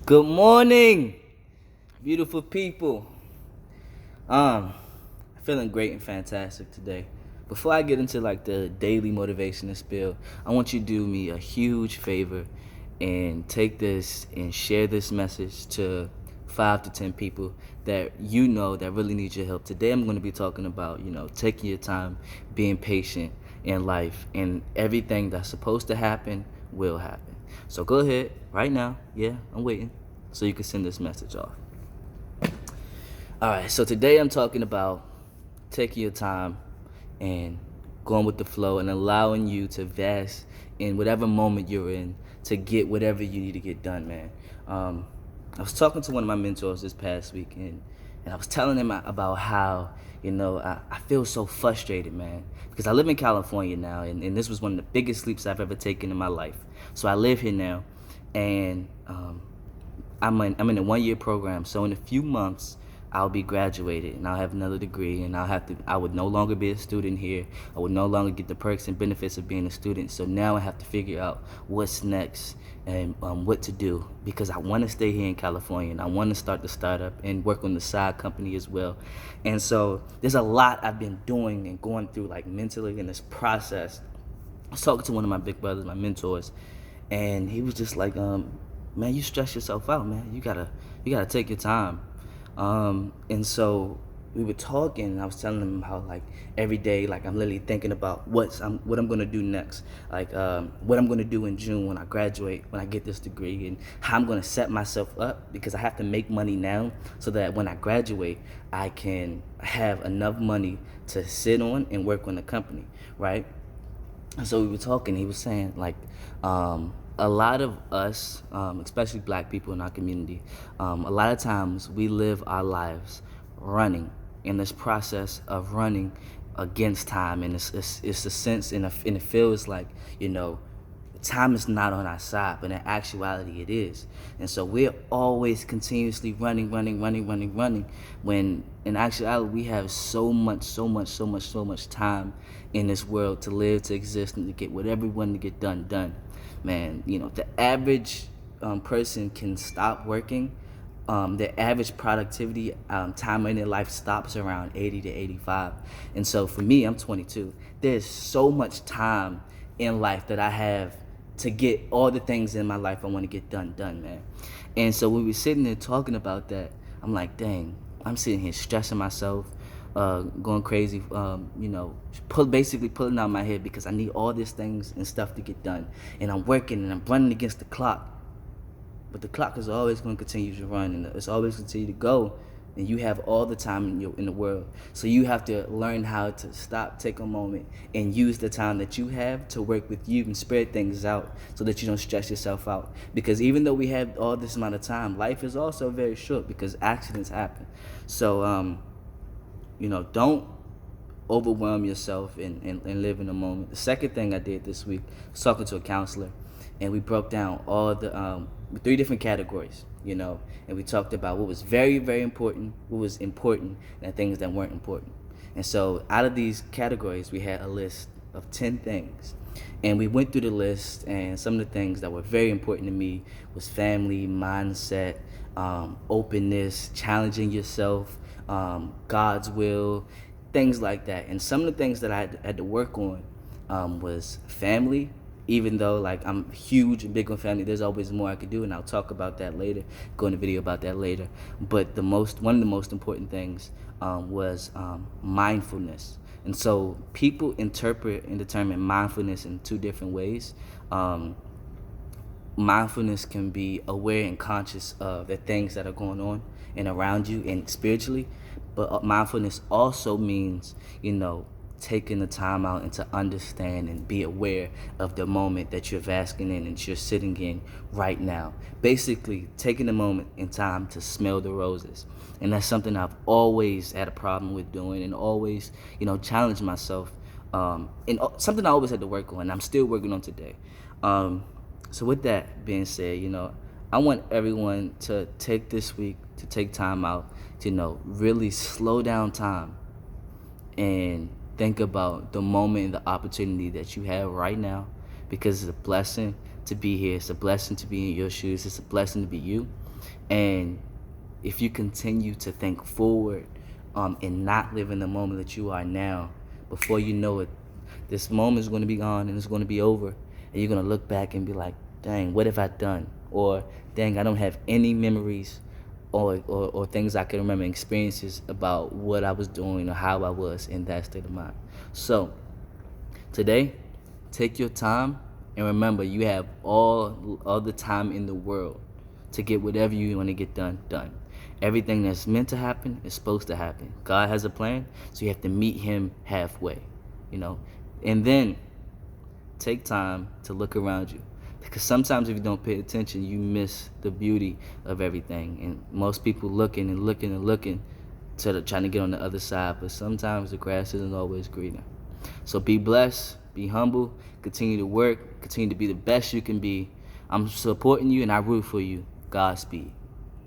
Good morning, beautiful people. Feeling great and fantastic today. Before I get into like the daily motivation and spill, I want you to do me a huge favor and take this and share this message to 5 to 10 people that you know that really need your help. Today I'm going to be talking about, taking your time, being patient in life, and everything that's supposed to happen will happen. So go ahead right now. Yeah, I'm waiting so you can send this message off. All right, so today I'm talking about taking your time and going with the flow and allowing you to vest in whatever moment you're in to get whatever you need to get done, man. I was talking to one of my mentors this past week, and I was telling him about how, I feel so frustrated, man, because I live in California now, and this was one of the biggest leaps I've ever taken in my life. So I live here now, and I'm in a 1-year program. So in a few months, I'll be graduated and I'll have another degree, and I would no longer be a student here. I would no longer get the perks and benefits of being a student. So now I have to figure out what's next and what to do, because I want to stay here in California and I want to start the startup and work on the side company as well. And so there's a lot I've been doing and going through like mentally in this process. I was talking to one of my big brothers, my mentors, and he was just like, man, you stress yourself out, man. You gotta take your time. And so we were talking, and I was telling him how like every day, like I'm literally thinking about what I'm gonna do next, like what I'm gonna do in June when I graduate, when I get this degree, and how I'm gonna set myself up, because I have to make money now so that when I graduate, I can have enough money to sit on and work on the company, right? And so we were talking. He was saying like, a lot of us, especially black people in our community, a lot of times we live our lives running, in this process of running against time, and it's a sense, and it feels like, time is not on our side, but in actuality it is. And so we're always continuously running, when in actuality we have so much time in this world to live, to exist, and to get whatever we want to get done. Man, the average person can stop working. The average productivity time in their life stops around 80 to 85. And so for me, I'm 22. There's so much time in life that I have to get all the things in my life I want to get done, man. And so when we were sitting there talking about that, I'm like, dang, I'm sitting here stressing myself, going crazy, basically pulling out my head, because I need all these things and stuff to get done. And I'm working and I'm running against the clock. But the clock is always going to continue to run, and it's always continue to go, and you have all the time in the world. So you have to learn how to stop, take a moment, and use the time that you have to work with you and spread things out so that you don't stress yourself out. Because even though we have all this amount of time, life is also very short, because accidents happen. So, don't overwhelm yourself and live in the moment. The second thing I did this week was talking to a counselor, and we broke down all the 3 different categories, and we talked about what was very, very important, what was important, and things that weren't important. And so out of these categories, we had a list of 10 things. And we went through the list, and some of the things that were very important to me was family, mindset, openness, challenging yourself, God's will, things like that. And some of the things that I had to work on was family. Even though like I'm huge and big on family, there's always more I could do, and I'll talk about that later, go in a video about that later. But one of the most important things was mindfulness. And so people interpret and determine mindfulness in 2 different ways. Mindfulness can be aware and conscious of the things that are going on and around you and spiritually, but mindfulness also means, taking the time out and to understand and be aware of the moment that you're basking in and you're sitting in right now. Basically, taking a moment in time to smell the roses. And that's something I've always had a problem with doing, and always, challenge myself. And something I always had to work on, and I'm still working on today. So with that being said, I want everyone to take this week to take time out to, really slow down time and think about the moment and the opportunity that you have right now, because it's a blessing to be here. It's a blessing to be in your shoes. It's a blessing to be you. And if you continue to think forward and not live in the moment that you are now, before you know it, this moment is going to be gone and it's going to be over. And you're going to look back and be like, dang, what have I done? Or, dang, I don't have any memories or things I can remember, experiences about what I was doing or how I was in that state of mind. So, today, take your time and remember you have all the time in the world to get whatever you want to get done. Everything that's meant to happen is supposed to happen. God has a plan, so you have to meet him halfway, you know. And then take time to look around you, because sometimes if you don't pay attention, you miss the beauty of everything. And most people looking and looking and looking to trying to get on the other side, but sometimes the grass isn't always greener. So be blessed, be humble, continue to work, continue to be the best you can be. I'm supporting you and I root for you. Godspeed.